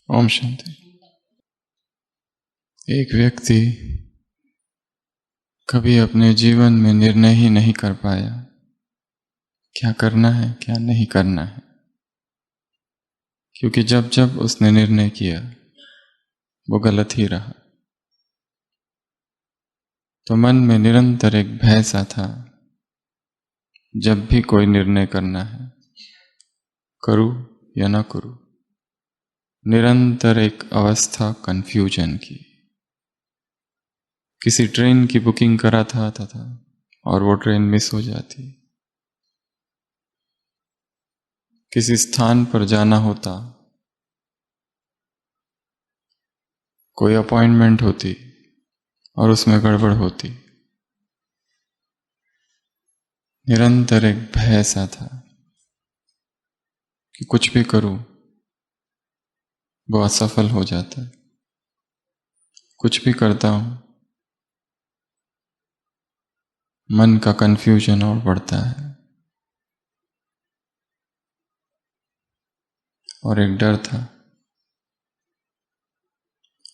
ओम शांति। एक व्यक्ति कभी अपने जीवन में निर्णय ही नहीं कर पाया क्या करना है क्या नहीं करना है, क्योंकि जब जब उसने निर्णय किया वो गलत ही रहा। तो मन में निरंतर एक भय सा था, जब भी कोई निर्णय करना है करूं या ना करूं। निरंतर एक अवस्था कंफ्यूजन की। किसी ट्रेन की बुकिंग कराता था और वो ट्रेन मिस हो जाती। किसी स्थान पर जाना होता, कोई अपॉइंटमेंट होती और उसमें गड़बड़ होती। निरंतर एक भय सा था कि कुछ भी करूं वो असफल हो जाता है। कुछ भी करता हूं मन का कंफ्यूजन और बढ़ता है और एक डर था।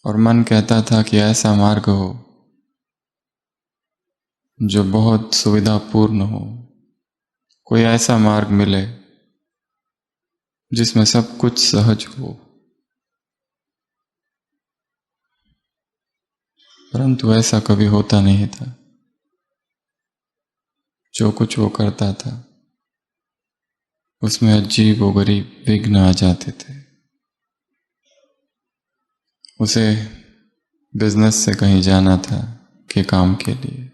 और मन कहता था कि ऐसा मार्ग हो जो बहुत सुविधापूर्ण हो, कोई ऐसा मार्ग मिले जिसमें सब कुछ सहज हो। परंतु ऐसा कभी होता नहीं था। जो कुछ वो करता था उसमें अजीब व गरीब विघ्न आ जाते थे। उसे बिजनेस से कहीं जाना था कि काम के लिए,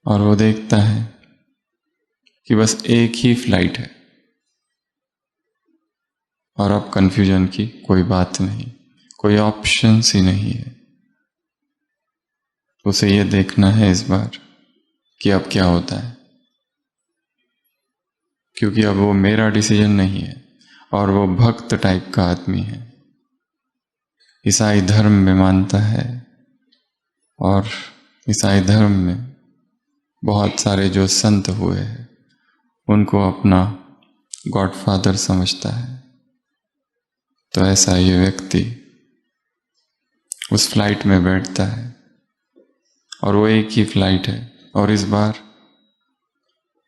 और वो देखता है कि बस एक ही फ्लाइट है और अब कंफ्यूजन की कोई बात नहीं, कोई ऑप्शंस ही नहीं है। उसे ये देखना है इस बार कि अब क्या होता है, क्योंकि अब वो मेरा डिसीजन नहीं है और वो भक्त टाइप का आदमी है। ईसाई धर्म में मानता है और ईसाई धर्म में बहुत सारे जो संत हुए हैं उनको अपना गॉडफादर समझता है। तो ऐसा ये व्यक्ति उस फ्लाइट में बैठता है और वो एक ही फ्लाइट है और इस बार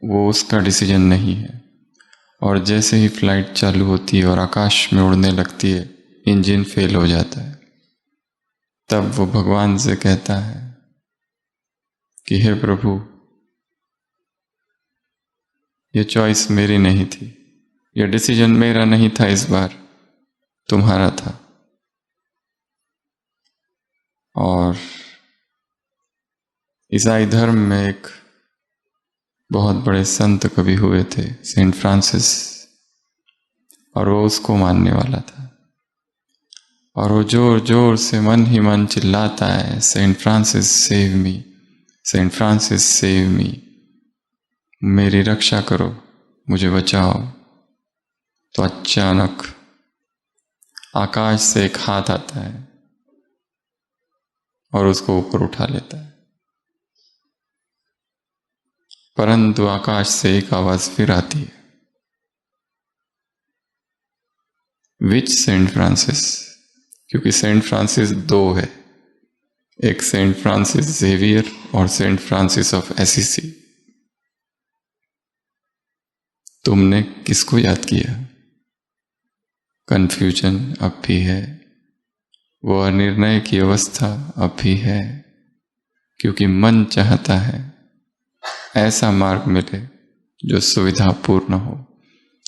वो उसका डिसीजन नहीं है। और जैसे ही फ्लाइट चालू होती है और आकाश में उड़ने लगती है, इंजन फेल हो जाता है। तब वो भगवान से कहता है कि हे प्रभु, ये चॉइस मेरी नहीं थी, ये डिसीजन मेरा नहीं था, इस बार तुम्हारा था। और ईसाई धर्म में एक बहुत बड़े संत कवि हुए थे, सेंट फ्रांसिस, और वो उसको मानने वाला था। और वो जोर जोर से मन ही मन चिल्लाता है, saint Francis save me, saint Francis save me, मेरी रक्षा करो, मुझे बचाओ। तो अचानक आकाश से एक हाथ आता है और उसको ऊपर उठा लेता है। परंतु आकाश से एक आवाज फिर आती है, विच सेंट फ्रांसिस? क्योंकि सेंट फ्रांसिस दो है, एक सेंट फ्रांसिस जेवियर और सेंट फ्रांसिस ऑफ एसीसी। तुमने किसको याद किया? कंफ्यूजन अब भी है, वो अनिर्णय की अवस्था अब भी है, क्योंकि मन चाहता है ऐसा मार्ग मिले जो सुविधापूर्ण हो,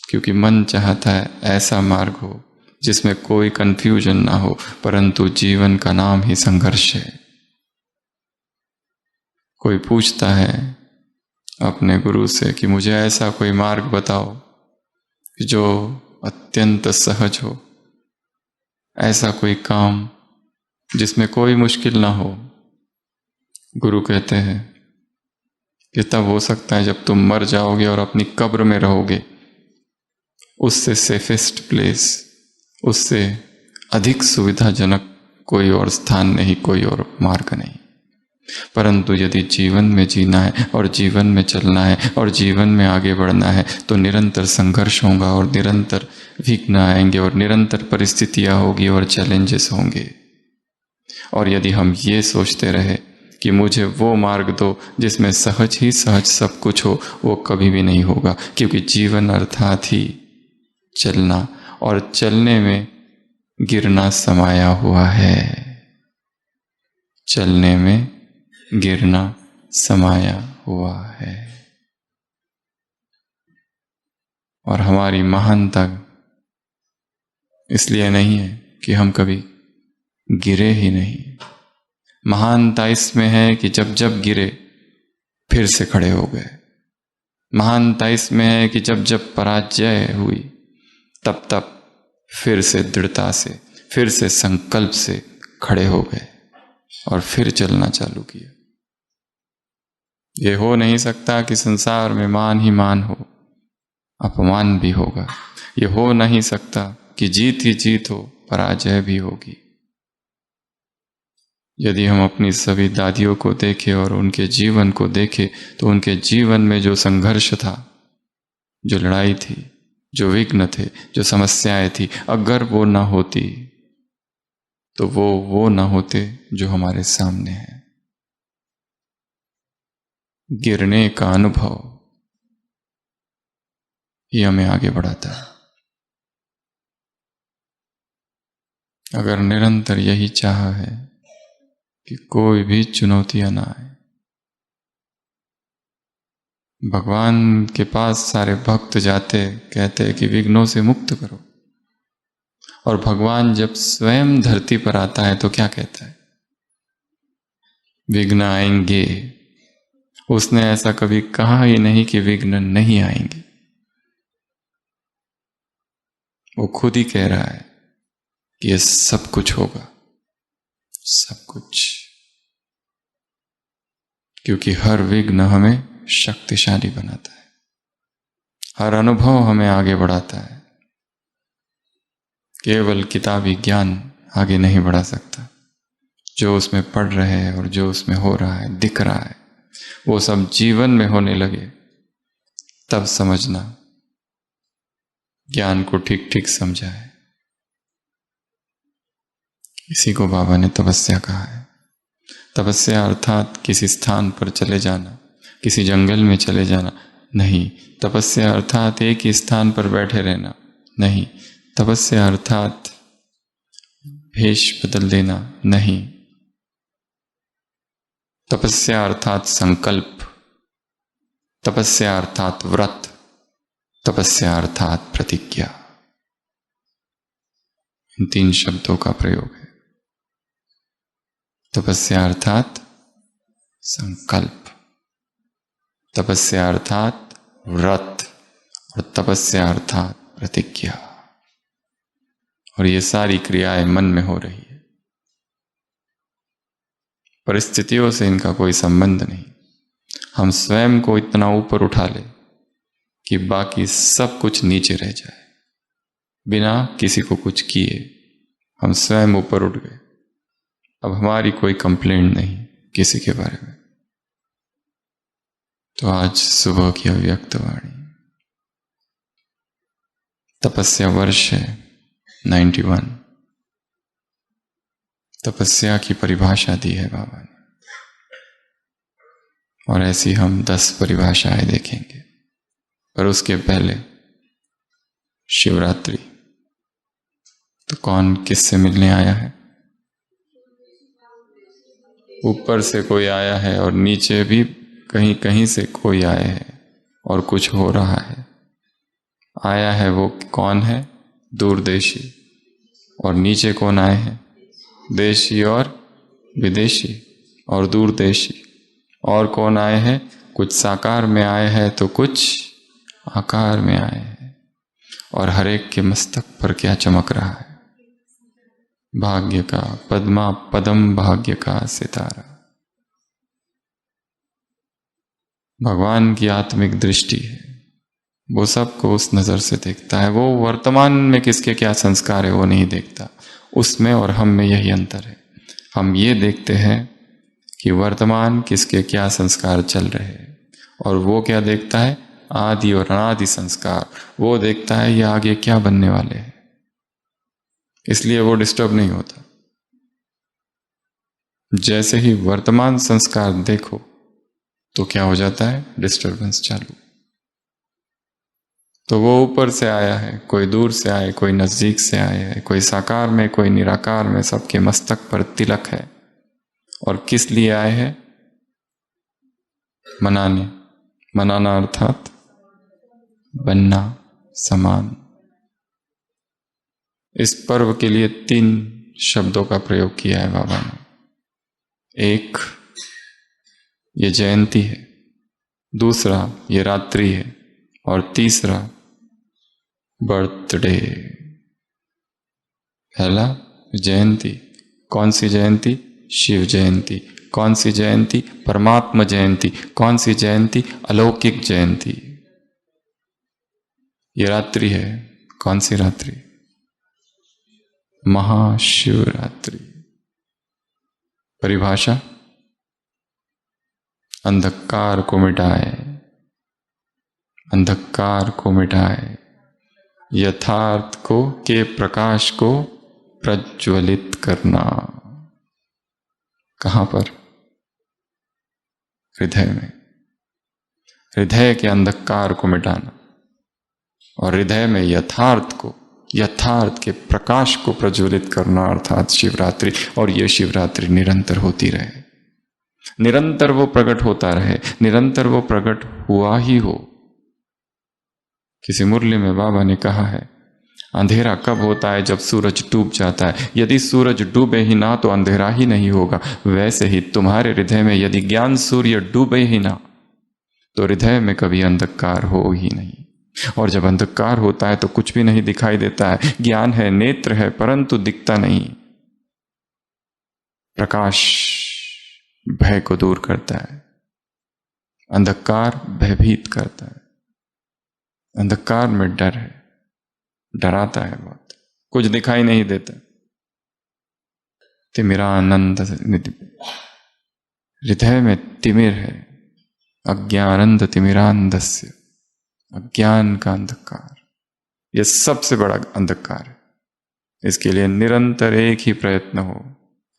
क्योंकि मन चाहता है ऐसा मार्ग हो जिसमें कोई कंफ्यूजन ना हो। परंतु जीवन का नाम ही संघर्ष है। कोई पूछता है अपने गुरु से कि मुझे ऐसा कोई मार्ग बताओ जो अत्यंत सहज हो, ऐसा कोई काम जिसमें कोई मुश्किल ना हो। गुरु कहते हैं कि तब हो सकता है जब तुम मर जाओगे और अपनी कब्र में रहोगे। उससे सेफेस्ट प्लेस, उससे अधिक सुविधाजनक कोई और स्थान नहीं, कोई और मार्ग नहीं। परंतु यदि जीवन में जीना है और जीवन में चलना है और जीवन में आगे बढ़ना है तो निरंतर संघर्ष होगा और निरंतर विघ्न आएंगे और निरंतर परिस्थितियां होगी और चैलेंजेस होंगे। और यदि हम ये सोचते रहे कि मुझे वो मार्ग दो जिसमें सहज ही सहज सब कुछ हो, वो कभी भी नहीं होगा, क्योंकि जीवन अर्थात ही चलना, और चलने में गिरना समाया हुआ है। चलने में गिरना समाया हुआ है। और हमारी महानता इसलिए नहीं है कि हम कभी गिरे ही नहीं। महानता इसमें है कि जब जब गिरे फिर से खड़े हो गए। महानता इसमें है कि जब जब पराजय हुई तब तब फिर से दृढ़ता से, फिर से संकल्प से खड़े हो गए और फिर चलना चालू किया। ये हो नहीं सकता कि संसार में मान ही मान हो, अपमान भी होगा। ये हो नहीं सकता कि जीत ही जीत हो, पराजय भी होगी। यदि हम अपनी सभी दादियों को देखें और उनके जीवन को देखें तो उनके जीवन में जो संघर्ष था, जो लड़ाई थी, जो विघ्न थे, जो समस्याएं थी, अगर वो ना होती तो वो ना होते जो हमारे सामने है। गिरने का अनुभव ये हमें आगे बढ़ाता है। अगर निरंतर यही चाह है कि कोई भी चुनौतियां ना आए, भगवान के पास सारे भक्त जाते कहते कि विघ्नों से मुक्त करो, और भगवान जब स्वयं धरती पर आता है तो क्या कहता है? विघ्न आएंगे। उसने ऐसा कभी कहा ही नहीं कि विघ्न नहीं आएंगे। वो खुद ही कह रहा है कि ये सब कुछ होगा, सब कुछ, क्योंकि हर विघ्न हमें शक्तिशाली बनाता है, हर अनुभव हमें आगे बढ़ाता है। केवल किताबी ज्ञान आगे नहीं बढ़ा सकता। जो उसमें पढ़ रहे हैं और जो उसमें हो रहा है, दिख रहा है, वो सब जीवन में होने लगे तब समझना ज्ञान को ठीक ठीक समझा है। इसी को बाबा ने तपस्या कहा है। तपस्या अर्थात किसी स्थान पर चले जाना, किसी जंगल में चले जाना नहीं। तपस्या अर्थात एक ही स्थान पर बैठे रहना नहीं। तपस्या अर्थात भेष बदल देना नहीं। तपस्या अर्थात संकल्प, तपस्या अर्थात व्रत, तपस्या अर्थात प्रतिज्ञा। इन तीन शब्दों का प्रयोग है। तपस्या अर्थात संकल्प, तपस्या अर्थात व्रत और तपस्या अर्थात प्रतिज्ञा। और ये सारी क्रियाएं मन में हो रही है। परिस्थितियों से इनका कोई संबंध नहीं। हम स्वयं को इतना ऊपर उठा ले कि बाकी सब कुछ नीचे रह जाए, बिना किसी को कुछ किए हम स्वयं ऊपर उठ गए। अब हमारी कोई कंप्लेंट नहीं किसी के बारे में। तो आज सुबह की अव्यक्त वाणी, तपस्या वर्ष है 91। तपस्या की परिभाषा दी है बाबा ने, और ऐसी हम 10 परिभाषाएं देखेंगे। पर उसके पहले शिवरात्रि। तो कौन किससे मिलने आया है? ऊपर से कोई आया है और नीचे भी कहीं कहीं से कोई आया है और कुछ हो रहा है। आया है वो कौन है? दूरदेशी। और नीचे कौन आए हैं? देशी और विदेशी और दूरदेशी। और कौन आए हैं? कुछ साकार में आए हैं तो कुछ आकार में आए हैं। और हर एक के मस्तक पर क्या चमक रहा है? भाग्य का पद्मा पदम, भाग्य का सितारा। भगवान की आत्मिक दृष्टि है, वो सबको उस नजर से देखता है। वो वर्तमान में किसके क्या संस्कार है वो नहीं देखता। उसमें और हम में यही अंतर है। हम ये देखते हैं कि वर्तमान किसके क्या संस्कार चल रहे हैं, और वो क्या देखता है, आदि और अनादि संस्कार। वो देखता है ये आगे क्या बनने वाले हैं, इसलिए वो डिस्टर्ब नहीं होता। जैसे ही वर्तमान संस्कार देखो तो क्या हो जाता है, डिस्टरबेंस चालू। तो वो ऊपर से आया है, कोई दूर से आए, कोई नजदीक से आए है, कोई साकार में, कोई निराकार में, सबके मस्तक पर तिलक है। और किस लिए आए हैं, मनाने। मनाना अर्थात बनना, समान। इस पर्व के लिए 3 शब्दों का प्रयोग किया है बाबा ने। एक, ये जयंती है, दूसरा ये रात्रि है, और तीसरा बर्थडे। पहला जयंती, कौन सी जयंती, शिव जयंती। कौन सी जयंती, परमात्मा जयंती। कौन सी जयंती, अलौकिक जयंती। ये रात्रि है, कौन सी रात्रि, महाशिवरात्रि। परिभाषा, अंधकार को मिटाए, अंधकार को मिटाए, यथार्थ को के प्रकाश को प्रज्वलित करना। कहां पर, हृदय में। हृदय के अंधकार को मिटाना और हृदय में यथार्थ को, यथार्थ के प्रकाश को प्रज्वलित करना, अर्थात शिवरात्रि। और ये शिवरात्रि निरंतर होती रहे, निरंतर वो प्रकट होता रहे, निरंतर वो प्रकट हुआ ही हो। किसी मुरली में बाबा ने कहा है, अंधेरा कब होता है, जब सूरज डूब जाता है। यदि सूरज डूबे ही ना तो अंधेरा ही नहीं होगा। वैसे ही तुम्हारे हृदय में यदि ज्ञान सूर्य डूबे ही ना तो हृदय में कभी अंधकार हो ही नहीं। और जब अंधकार होता है तो कुछ भी नहीं दिखाई देता है। ज्ञान है, नेत्र है, परंतु दिखता नहीं। प्रकाश भय को दूर करता है, अंधकार भयभीत करता है। अंधकार में डर है, डराता है बहुत, कुछ दिखाई नहीं देता। तिमिरानंद, हृदय में तिमिर है, अज्ञानंद तिमिरांधस्य, अज्ञान का अंधकार, यह सबसे बड़ा अंधकार है। इसके लिए निरंतर एक ही प्रयत्न हो,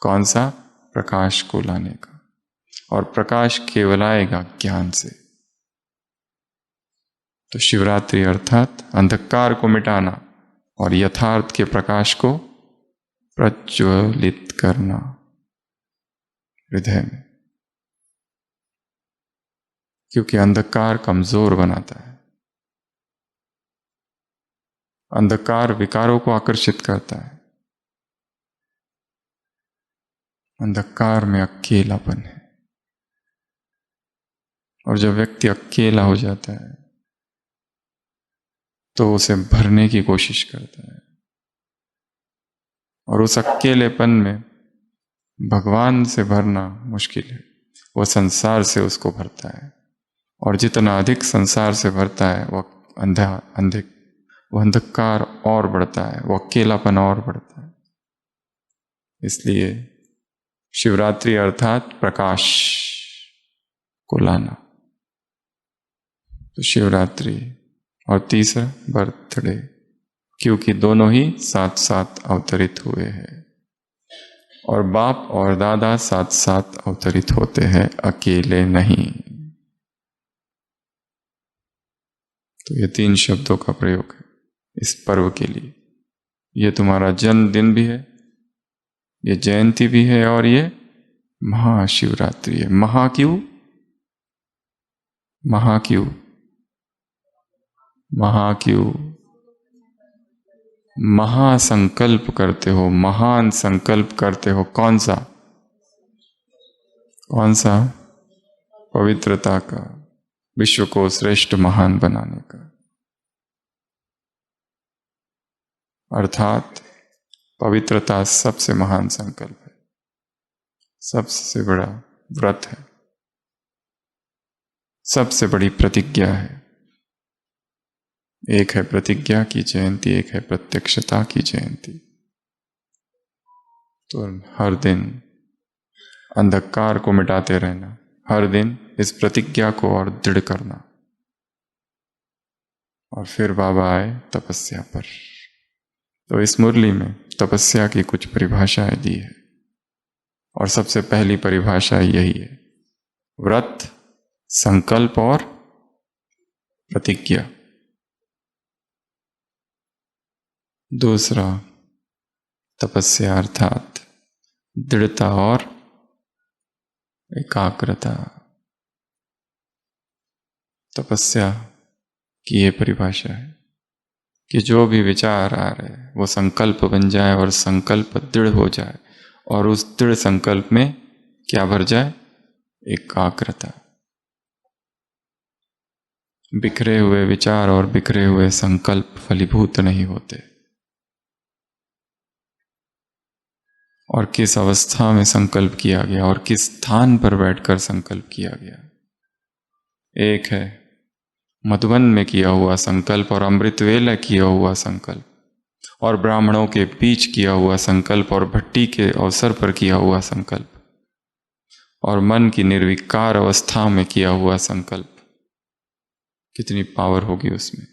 कौन सा, प्रकाश को लाने का। और प्रकाश केवल आएगा ज्ञान से। तो शिवरात्रि अर्थात अंधकार को मिटाना और यथार्थ के प्रकाश को प्रज्वलित करना हृदय में। क्योंकि अंधकार कमजोर बनाता है, अंधकार विकारों को आकर्षित करता है। अंधकार में अकेलापन है, और जब व्यक्ति अकेला हो जाता है तो उसे भरने की कोशिश करता है, और उस अकेलेपन में भगवान से भरना मुश्किल है। वो संसार से उसको भरता है, और जितना अधिक संसार से भरता है वो वो अंधकार और बढ़ता है, वो अकेलापन और बढ़ता है। इसलिए शिवरात्रि अर्थात प्रकाश को लाना। तो शिवरात्रि और तीसरा बर्थडे, क्योंकि दोनों ही साथ साथ अवतरित हुए हैं, और बाप और दादा साथ साथ अवतरित होते हैं, अकेले नहीं। तो ये 3 शब्दों का प्रयोग है इस पर्व के लिए। ये तुम्हारा जन्मदिन भी है, ये जयंती भी है, और ये महाशिवरात्रि है। महा क्यों, महा क्यों, महा क्यों, महासंकल्प करते हो, महान संकल्प करते हो। कौन सा, कौन सा, पवित्रता का, विश्व को श्रेष्ठ महान बनाने का। अर्थात पवित्रता सबसे महान संकल्प है, सबसे बड़ा व्रत है, सबसे बड़ी प्रतिज्ञा है। एक है प्रतिज्ञा की जयंती, एक है प्रत्यक्षता की जयंती। तो हर दिन अंधकार को मिटाते रहना, हर दिन इस प्रतिज्ञा को और दृढ़ करना। और फिर बाबा आए तपस्या पर। तो इस मुरली में तपस्या की कुछ परिभाषाएं दी है, और सबसे पहली परिभाषा यही है, व्रत, संकल्प और प्रतिज्ञा। दूसरा, तपस्या अर्थात दृढ़ता और एकाग्रता। तपस्या की ये परिभाषा है कि जो भी विचार आ रहे हैं वो संकल्प बन जाए और संकल्प दृढ़ हो जाए, और उस दृढ़ संकल्प में क्या भर जाए? एकाग्रता। बिखरे हुए विचार और बिखरे हुए संकल्प फलीभूत नहीं होते। और किस अवस्था में संकल्प किया गया और किस स्थान पर बैठकर संकल्प किया गया। एक है मधुबन में किया हुआ संकल्प और अमृतवेला किया हुआ संकल्प, और ब्राह्मणों के बीच किया हुआ संकल्प और भट्टी के अवसर पर किया हुआ संकल्प, और मन की निर्विकार अवस्था में किया हुआ संकल्प। कितनी पावर होगी उसमें।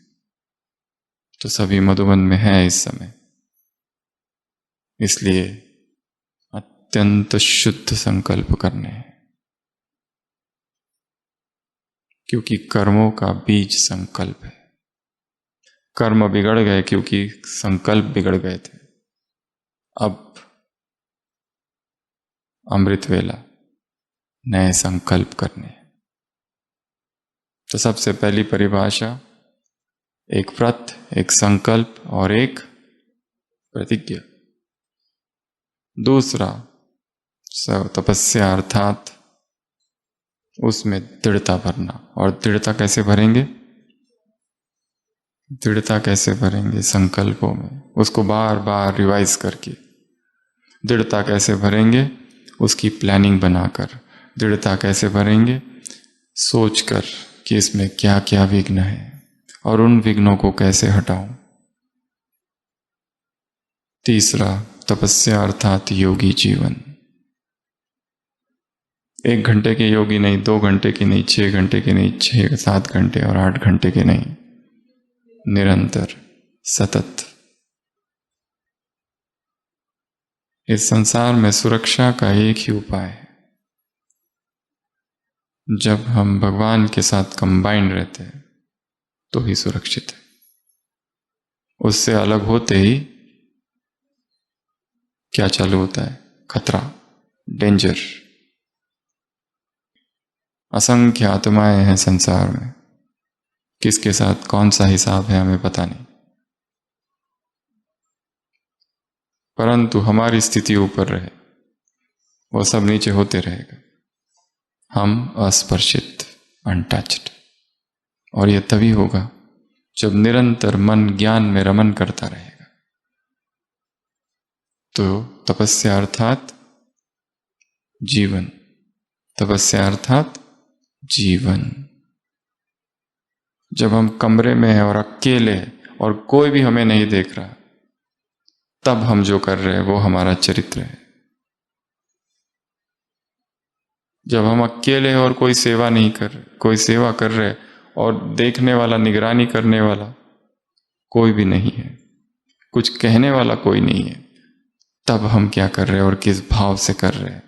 तो सभी मधुबन में है इस समय, इसलिए अत्यंत शुद्ध संकल्प करने हैं, क्योंकि कर्मों का बीज संकल्प है। कर्म बिगड़ गए क्योंकि संकल्प बिगड़ गए थे। अब अमृत वेला, नए संकल्प करने। तो सबसे पहली परिभाषा, एक व्रत, एक संकल्प और एक प्रतिज्ञा। दूसरा, तपस्या अर्थात उसमें दृढ़ता भरना। और दृढ़ता कैसे भरेंगे? दृढ़ता कैसे भरेंगे? संकल्पों में, उसको बार बार रिवाइज करके। दृढ़ता कैसे भरेंगे? उसकी प्लानिंग बनाकर। दृढ़ता कैसे भरेंगे? सोचकर कि इसमें क्या क्या विघ्न है और उन विघ्नों को कैसे हटाऊं। तीसरा, तपस्या अर्थात योगी जीवन। 1 घंटे के योगी नहीं, 2 घंटे की नहीं, 6 घंटे की नहीं, 6-7 घंटे और 8 घंटे के नहीं, निरंतर, सतत। इस संसार में सुरक्षा का एक ही उपाय है, जब हम भगवान के साथ कंबाइंड रहते हैं तो ही सुरक्षित है। उससे अलग होते ही क्या चालू होता है? खतरा, डेंजर। असंख्य आत्माएं हैं संसार में, किसके साथ कौन सा हिसाब है हमें पता नहीं, परंतु हमारी स्थिति ऊपर रहे, वो सब नीचे होते रहेगा। हम अस्पर्शित, अनटच्ड। और यह तभी होगा जब निरंतर मन ज्ञान में रमन करता रहेगा। तो तपस्या अर्थात जीवन। तपस्या अर्थात जीवन। जब हम कमरे में हैं और अकेले हैं और कोई भी हमें नहीं देख रहा, तब हम जो कर रहे हैं वो हमारा चरित्र है। जब हम अकेले हैं और कोई सेवा नहीं कर रहे, कोई सेवा कर रहे और देखने वाला, निगरानी करने वाला कोई भी नहीं है, कुछ कहने वाला कोई नहीं है, तब हम क्या कर रहे हैं और किस भाव से कर रहे हैं,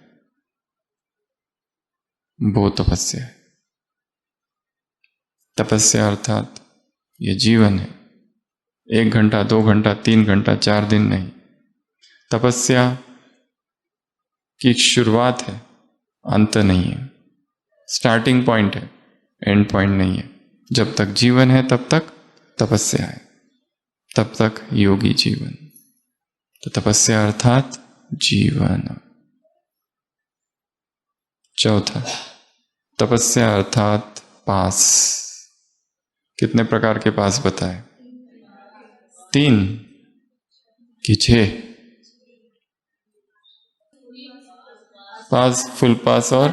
वो तपस्या है। तपस्या अर्थात ये जीवन है। 1 घंटा, 2 घंटा, 3 घंटा, 4 दिन नहीं। तपस्या की शुरुआत है, अंत नहीं है। स्टार्टिंग पॉइंट है, एंड पॉइंट नहीं है। जब तक जीवन है तब तक तपस्या है, तब तक योगी जीवन। तो तपस्या अर्थात जीवन। चौथा, तपस्या अर्थात पास। कितने प्रकार के पास बताए? 3 कि 6? पास, फुल पास और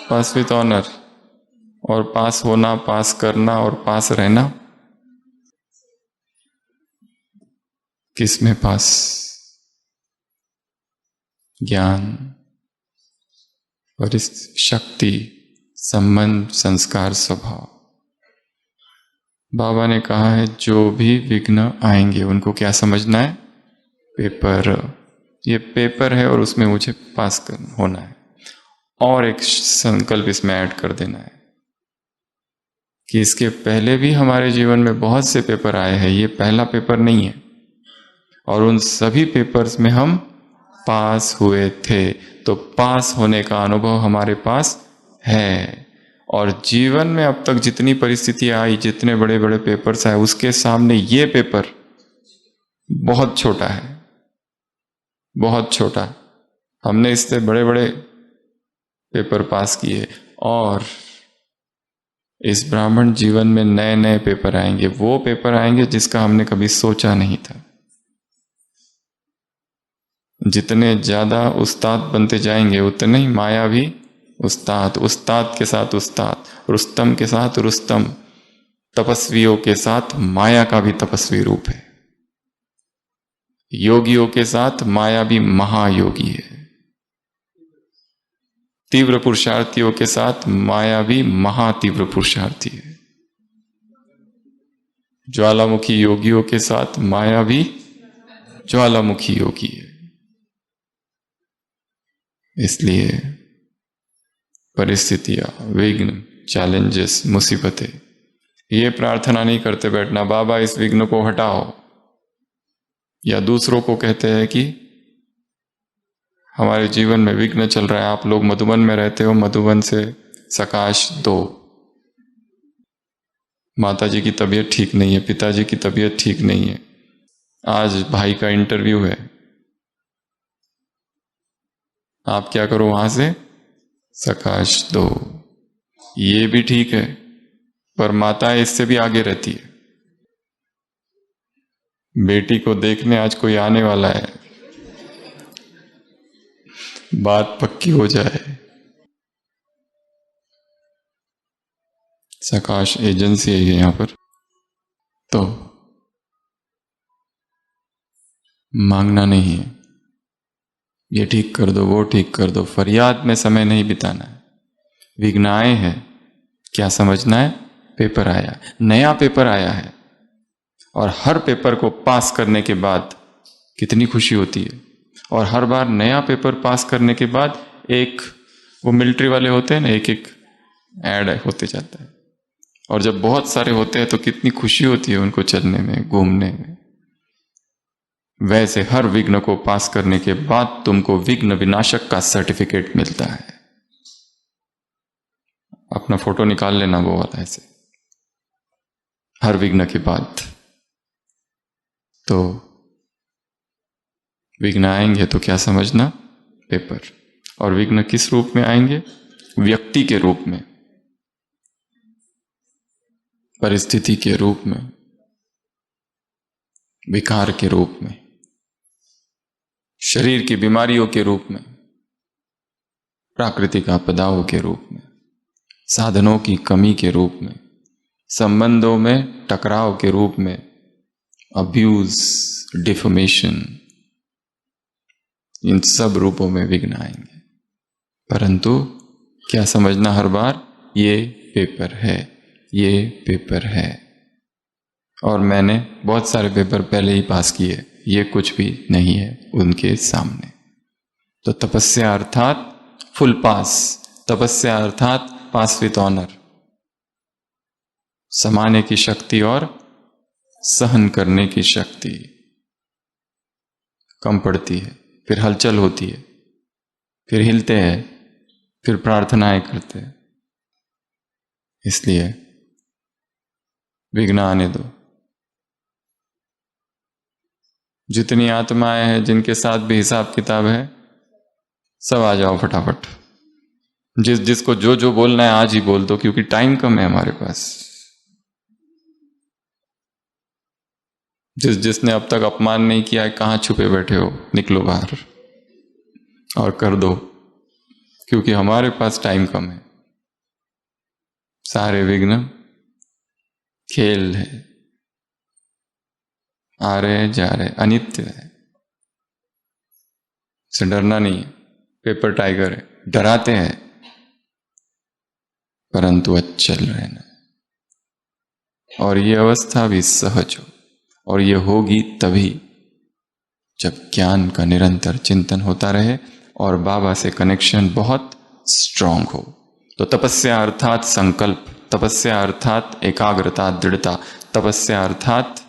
पास विथ ऑनर। और पास होना, पास करना और पास रहना। किस में पास? ज्ञान, शक्ति, संबंध, संस्कार, स्वभाव। बाबा ने कहा है जो भी विघ्न आएंगे उनको क्या समझना है? पेपर। ये पेपर है और उसमें मुझे पास होना है। और एक संकल्प इसमें ऐड कर देना है कि इसके पहले भी हमारे जीवन में बहुत से पेपर आए हैं, ये पहला पेपर नहीं है, और उन सभी पेपर्स में हम पास हुए थे। तो पास होने का अनुभव हमारे पास है। और जीवन में अब तक जितनी परिस्थितियां आई, जितने बड़े बड़े पेपर्स आए, उसके सामने ये पेपर बहुत छोटा है, बहुत छोटा। हमने इससे बड़े बड़े पेपर पास किए, और इस ब्राह्मण जीवन में नए नए पेपर आएंगे। वो पेपर आएंगे जिसका हमने कभी सोचा नहीं था। जितने ज्यादा उस्ताद बनते जाएंगे उतने ही माया भी उस्ताद, उस्ताद के साथ उस्ताद, रुस्तम के साथ रुस्तम, तपस्वियों के साथ माया का भी तपस्वी रूप है। योगियों के साथ माया भी महायोगी है। तीव्र पुरुषार्थियों के साथ माया भी महातीव्र पुरुषार्थी है। ज्वालामुखी योगियों के साथ माया भी ज्वालामुखी योगी है। इसलिए परिस्थितियां, विघ्न, चैलेंजेस, मुसीबतें, ये प्रार्थना नहीं करते बैठना बाबा इस विघ्न को हटाओ, या दूसरों को कहते हैं कि हमारे जीवन में विघ्न चल रहा है, आप लोग मधुबन में रहते हो, मधुबन से सकाश दो। माताजी की तबीयत ठीक नहीं है, पिताजी की तबीयत ठीक नहीं है, आज भाई का इंटरव्यू है, आप क्या करो वहां से सकाश दो। ये भी ठीक है, पर माता इससे भी आगे रहती है। बेटी को देखने आज कोई आने वाला है, बात पक्की हो जाए। सकाश एजेंसी है यहां पर, तो मांगना नहीं है, ये ठीक कर दो, वो ठीक कर दो, फरियाद में समय नहीं बिताना है। विघ्न आए हैं, क्या समझना है? पेपर आया, नया पेपर आया है, और हर पेपर को पास करने के बाद कितनी खुशी होती है। और हर बार नया पेपर पास करने के बाद एक, वो मिलिट्री वाले होते हैं ना, एक एक ऐड होते जाता है, और जब बहुत सारे होते हैं तो कितनी खुशी होती है उनको चलने में, घूमने में। वैसे हर विघ्न को पास करने के बाद तुमको विघ्न विनाशक का सर्टिफिकेट मिलता है। अपना फोटो निकाल लेना वो वाला ऐसे, हर विघ्न के बाद। तो विघ्न आएंगे तो क्या समझना? पेपर। और विघ्न किस रूप में आएंगे? व्यक्ति के रूप में, परिस्थिति के रूप में, विकार के रूप में, शरीर की बीमारियों के रूप में, प्राकृतिक आपदाओं के रूप में, साधनों की कमी के रूप में, संबंधों में टकराव के रूप में, अब्यूज, डिफॉर्मेशन, इन सब रूपों में विघ्न आएंगे। परंतु क्या समझना हर बार? ये पेपर है, ये पेपर है। और मैंने बहुत सारे पेपर पहले ही पास किए, ये कुछ भी नहीं है उनके सामने। तो तपस्या अर्थात फुल पास, तपस्या अर्थात पास विथ ऑनर, समाने की शक्ति और सहन करने की शक्ति कम पड़ती है, फिर हलचल होती है, फिर हिलते हैं, फिर प्रार्थनाएं करते हैं। इसलिए विघ्न आने दो। जितनी आत्माएं हैं जिनके साथ भी हिसाब किताब है, सब आ जाओ फटाफट। जिसको जो जो बोलना है आज ही बोल दो, क्योंकि टाइम कम है हमारे पास। जिसने अब तक अपमान नहीं किया है, कहां छुपे बैठे हो? निकलो बाहर और कर दो, क्योंकि हमारे पास टाइम कम है। सारे विघ्न खेल है, आ रहे जा रहे, अनित्य है, से डरना नहीं है। पेपर टाइगर है, डराते हैं परंतु अचल रहना। और ये अवस्था भी सहज हो, और ये होगी तभी जब ज्ञान का निरंतर चिंतन होता रहे और बाबा से कनेक्शन बहुत स्ट्रांग हो। तो तपस्या अर्थात संकल्प, तपस्या अर्थात एकाग्रता, दृढ़ता, तपस्या अर्थात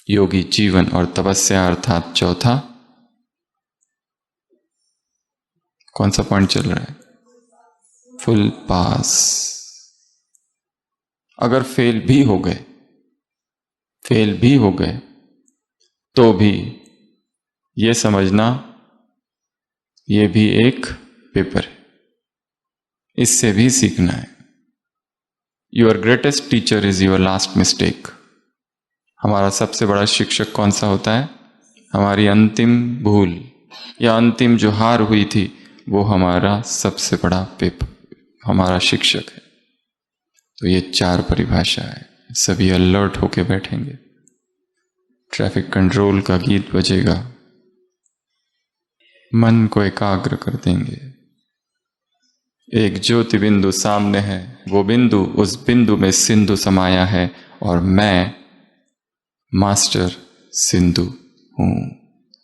योगी जीवन, और तपस्या अर्थात चौथा कौन सा पॉइंट चल रहा है? फुल पास। अगर फेल भी हो गए तो भी ये समझना ये भी एक पेपर है, इससे भी सीखना है। Your greatest teacher is your last mistake. हमारा सबसे बड़ा शिक्षक कौन सा होता है? हमारी अंतिम भूल या अंतिम जो हार हुई थी, वो हमारा सबसे बड़ा पेपर, हमारा शिक्षक है। तो ये 4 परिभाषा है। सभी अलर्ट होके बैठेंगे। ट्रैफिक कंट्रोल का गीत बजेगा, मन को एकाग्र कर देंगे। एक ज्योति बिंदु सामने है, वो बिंदु, उस बिंदु में सिंधु समाया है, और मैं मास्टर सिंधु हूं,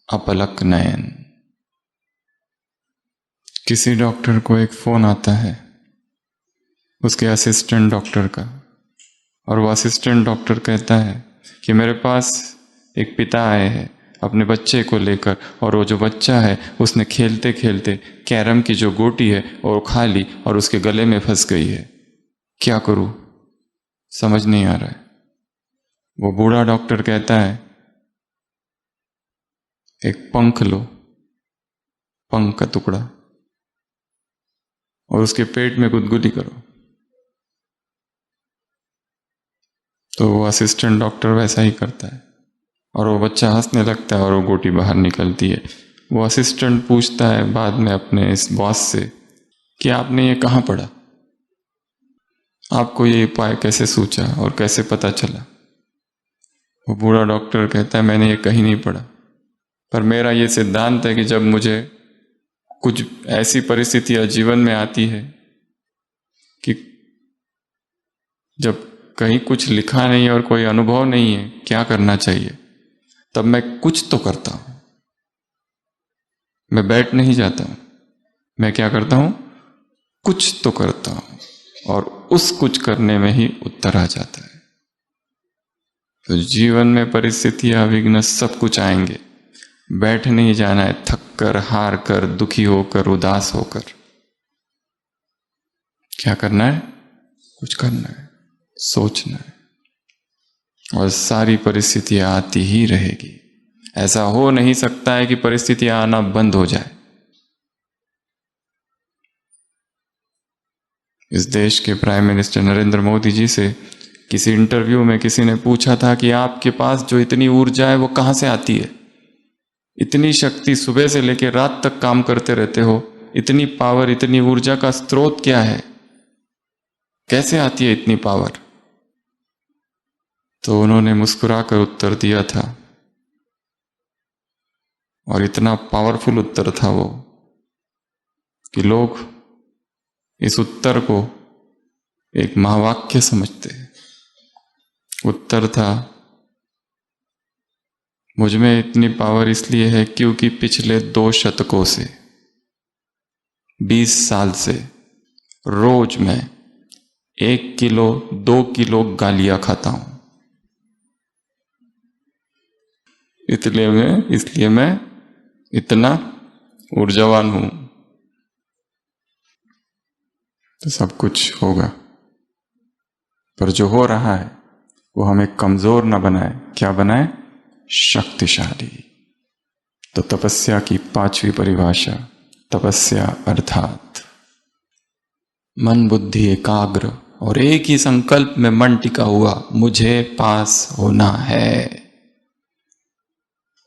अपलक नयन। किसी डॉक्टर को एक फोन आता है उसके असिस्टेंट डॉक्टर का, और वो असिस्टेंट डॉक्टर कहता है कि मेरे पास एक पिता आए हैं अपने बच्चे को लेकर, और वो जो बच्चा है उसने खेलते खेलते कैरम की जो गोटी है वो खा ली और उसके गले में फंस गई है, क्या करूं, समझ नहीं आ रहा है। वो बूढ़ा डॉक्टर कहता है एक पंख लो, पंख का टुकड़ा, और उसके पेट में गुदगुदी करो। तो वो असिस्टेंट डॉक्टर वैसा ही करता है, और वो बच्चा हंसने लगता है और वो गोटी बाहर निकलती है। वो असिस्टेंट पूछता है बाद में अपने इस बॉस से कि आपने ये कहाँ पढ़ा, आपको ये उपाय कैसे सूझा और कैसे पता चला? वो बूढ़ा डॉक्टर कहता है मैंने ये कहीं नहीं पढ़ा, पर मेरा ये सिद्धांत है कि जब मुझे कुछ ऐसी परिस्थितियां जीवन में आती है कि जब कहीं कुछ लिखा नहीं और कोई अनुभव नहीं है क्या करना चाहिए, तब मैं कुछ तो करता हूं। मैं बैठ नहीं जाता हूं, मैं क्या करता हूं, कुछ तो करता हूं, और उस कुछ करने में ही उत्तर आ जाता है। तो जीवन में परिस्थितियां, विघ्न सब कुछ आएंगे, बैठ नहीं जाना है थक कर, हार कर, दुखी होकर, उदास होकर। क्या करना है? कुछ करना है, सोचना है, और सारी परिस्थितियां आती ही रहेगी। ऐसा हो नहीं सकता है कि परिस्थितियां आना बंद हो जाए। इस देश के प्राइम मिनिस्टर नरेंद्र मोदी जी से किसी इंटरव्यू में किसी ने पूछा था कि आपके पास जो इतनी ऊर्जा है वो कहां से आती है? इतनी शक्ति, सुबह से लेकर रात तक काम करते रहते हो, इतनी पावर, इतनी ऊर्जा का स्रोत क्या है? कैसे आती है इतनी पावर? तो उन्होंने मुस्कुराकर उत्तर दिया था, और इतना पावरफुल उत्तर था वो कि लोग इस उत्तर को एक महावाक्य समझते हैं। उत्तर था, मुझ में इतनी पावर इसलिए है क्योंकि पिछले 2 शतकों से, 20 साल से रोज मैं 1 किलो 2 किलो गालियां खाता हूं, इसलिए मैं इतना ऊर्जावान हूं। तो सब कुछ होगा, पर जो हो रहा है वो हमें कमजोर ना बनाए। क्या बनाए? शक्तिशाली। तो तपस्या की 5वीं परिभाषा, तपस्या अर्थात मन बुद्धि एकाग्र और एक ही संकल्प में मन टिका हुआ, मुझे पास होना है।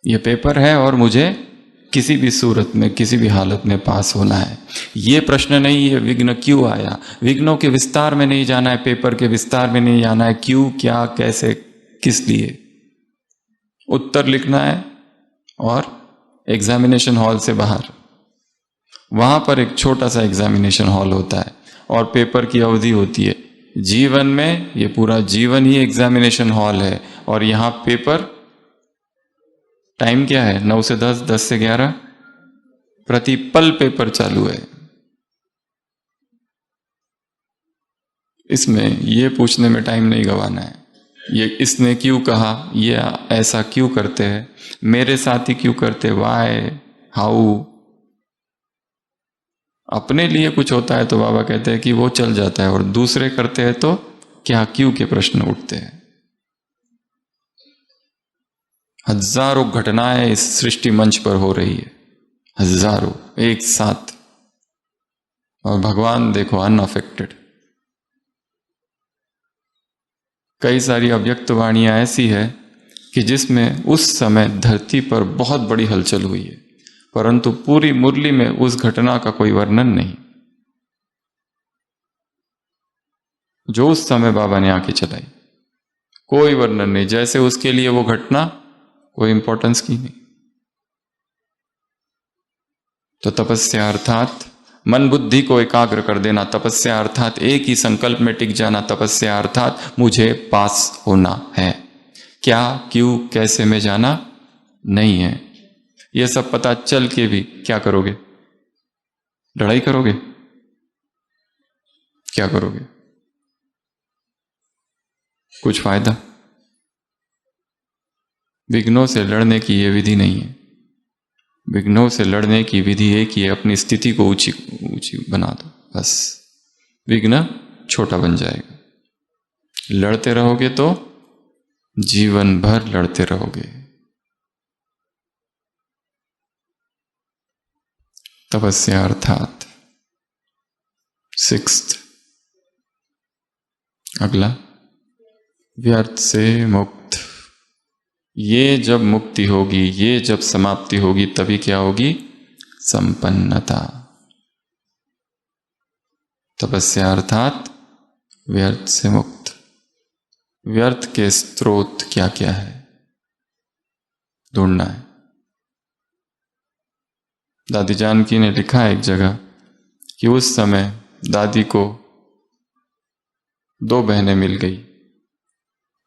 ये पेपर है और मुझे किसी भी सूरत में, किसी भी हालत में पास होना है। ये प्रश्न नहीं है विघ्न क्यों आया, विघ्नों के विस्तार में नहीं जाना है, पेपर के विस्तार में नहीं जाना है, क्यों, क्या, कैसे, किस लिए। उत्तर लिखना है, और एग्जामिनेशन हॉल से बाहर, वहां पर एक छोटा सा एग्जामिनेशन हॉल होता है, और पेपर की अवधि होती है। जीवन में ये पूरा जीवन ही एग्जामिनेशन हॉल है, और यहां पेपर टाइम क्या है? 9 से 10, 10 से 11, प्रतिपल पेपर चालू है। इसमें ये पूछने में टाइम नहीं गंवाना है, ये इसने क्यों कहा, ये ऐसा क्यों करते हैं, मेरे साथ ही क्यों करते, वाई, हाउ। अपने लिए कुछ होता है तो बाबा कहते हैं कि वो चल जाता है, और दूसरे करते हैं तो क्या क्यों के प्रश्न उठते हैं। हजारों घटनाएं इस सृष्टि मंच पर हो रही है, हजारों एक साथ, और भगवान देखो अनअफेक्टेड। कई सारी अव्यक्त वाणियां ऐसी है कि जिसमें उस समय धरती पर बहुत बड़ी हलचल हुई है, परंतु पूरी मुरली में उस घटना का कोई वर्णन नहीं, जो उस समय बाबा ने आंखें चलाई, कोई वर्णन नहीं, जैसे उसके लिए वो घटना कोई इंपॉर्टेंस की नहीं। तो तपस्या अर्थात मन बुद्धि को एकाग्र कर देना, तपस्या अर्थात एक ही संकल्प में टिक जाना, तपस्या अर्थात मुझे पास होना है। क्या क्यों कैसे में जाना नहीं है। यह सब पता चल के भी क्या करोगे? लड़ाई करोगे? क्या करोगे? कुछ फायदा? विघ्नों से लड़ने की यह विधि नहीं है। विघ्नों से लड़ने की विधि एक ही है, अपनी स्थिति को ऊंची ऊंची बना दो, बस विघ्न छोटा बन जाएगा। लड़ते रहोगे तो जीवन भर लड़ते रहोगे। तपस्या अर्थात 6th, अगला व्यर्थ से मुक्त। ये जब मुक्ति होगी, ये जब समाप्ति होगी, तभी क्या होगी? संपन्नता। तपस्या अर्थात व्यर्थ से मुक्त। व्यर्थ के स्रोत क्या क्या है ढूंढना है। दादी जानकी ने लिखा है एक जगह कि उस समय दादी को 2 बहनें मिल गई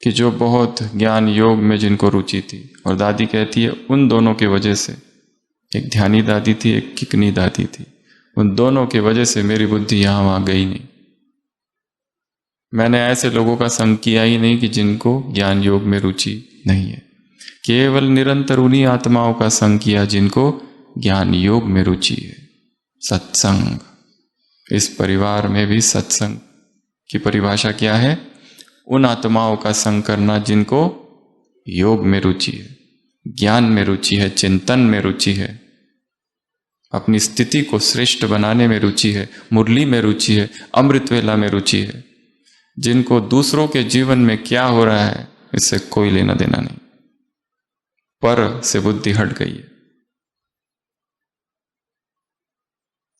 कि जो बहुत ज्ञान योग में जिनको रुचि थी, और दादी कहती है उन दोनों की वजह से, एक ध्यानी दादी थी, एक किकनी दादी थी, उन दोनों की वजह से मेरी बुद्धि यहां वहां गई नहीं। मैंने ऐसे लोगों का संग किया ही नहीं कि जिनको ज्ञान योग में रुचि नहीं है, केवल निरंतर उन्हीं आत्माओं का संग किया जिनको ज्ञान योग में रुचि है। सत्संग, इस परिवार में भी सत्संग की परिभाषा क्या है? उन आत्माओं का संग करना जिनको योग में रुचि है, ज्ञान में रुचि है, चिंतन में रुचि है, अपनी स्थिति को श्रेष्ठ बनाने में रुचि है, मुरली में रुचि है, अमृत वेला में रुचि है, जिनको दूसरों के जीवन में क्या हो रहा है इससे कोई लेना देना नहीं, पर से बुद्धि हट गई है।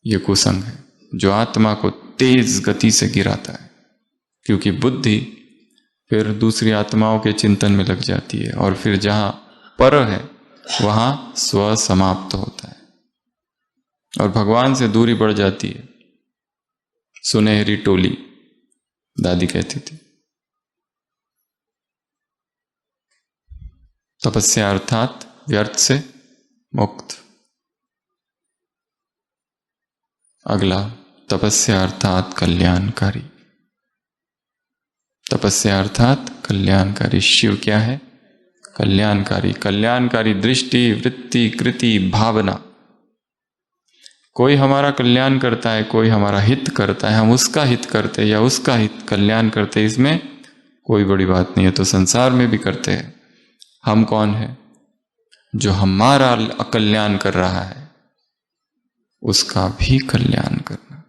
यह कुसंग है जो आत्मा को तेज गति से गिराता है, क्योंकि बुद्धि फिर दूसरी आत्माओं के चिंतन में लग जाती है, और फिर जहां पर है वहां स्व समाप्त होता है और भगवान से दूरी बढ़ जाती है। सुनहरी टोली दादी कहती थी। तपस्या अर्थात व्यर्थ से मुक्त। अगला तपस्या अर्थात कल्याणकारी। तपस्या अर्थात कल्याणकारी। शिव क्या है? कल्याणकारी। कल्याणकारी दृष्टि, वृत्ति, कृति, भावना। कोई हमारा कल्याण करता है, कोई हमारा हित करता है, हम उसका हित करते या उसका हित कल्याण करते, इसमें कोई बड़ी बात नहीं है। तो संसार में भी करते हैं। हम कौन है? जो हमारा अकल्याण कर रहा है उसका भी कल्याण करना।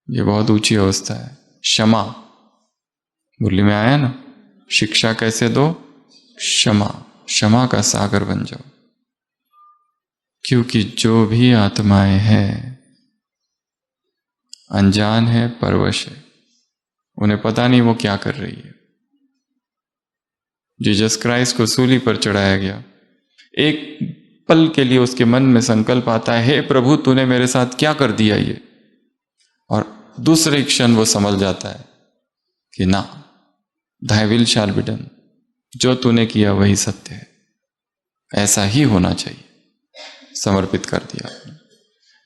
यह बहुत ऊंची अवस्था है। क्षमा, मुरली में आया ना, शिक्षा कैसे दो? क्षमा। क्षमा का सागर बन जाओ, क्योंकि जो भी आत्माएं हैं अनजान है, परवश है, उन्हें पता नहीं वो क्या कर रही है। जीसस क्राइस्ट को सूली पर चढ़ाया गया, एक पल के लिए उसके मन में संकल्प आता है, हे प्रभु तूने मेरे साथ क्या कर दिया ये, और दूसरे क्षण वो समझ जाता है कि ना, thy will shall be done, जो तूने किया वही सत्य है, ऐसा ही होना चाहिए, समर्पित कर दिया।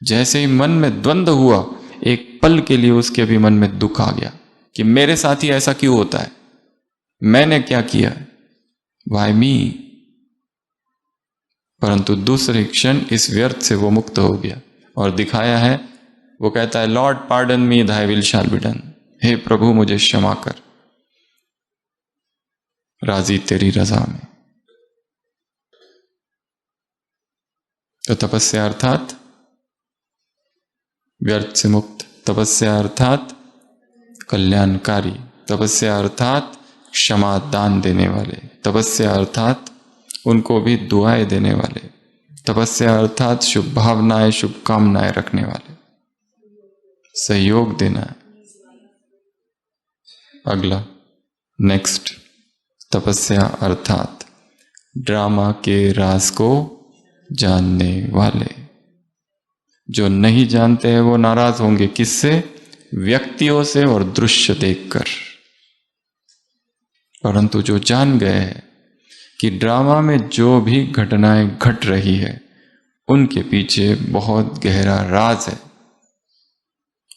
जैसे ही मन में द्वंद्व हुआ, एक पल के लिए उसके भी मन में दुख आ गया कि मेरे साथ ही ऐसा क्यों होता है, मैंने क्या किया है, वाई मी। परंतु दूसरे क्षण इस व्यर्थ से वो मुक्त हो गया और दिखाया है, वो कहता है Lord pardon me, thy will shall be done, हे प्रभु मुझे क्षमा कर, राजी तेरी रजा में। तो तपस्या अर्थात व्यर्थ से मुक्त, तपस्या अर्थात कल्याणकारी, तपस्या अर्थात क्षमा दान देने वाले, तपस्या अर्थात उनको भी दुआएं देने वाले, तपस्या अर्थात शुभ भावनाएं शुभकामनाएं रखने वाले, सहयोग देना है। अगला नेक्स्ट, तपस्या अर्थात ड्रामा के राज को जानने वाले। जो नहीं जानते हैं वो नाराज होंगे, किससे? व्यक्तियों से और दृश्य देखकर। परंतु जो जान गए हैं कि ड्रामा में जो भी घटनाएं घट रही है उनके पीछे बहुत गहरा राज है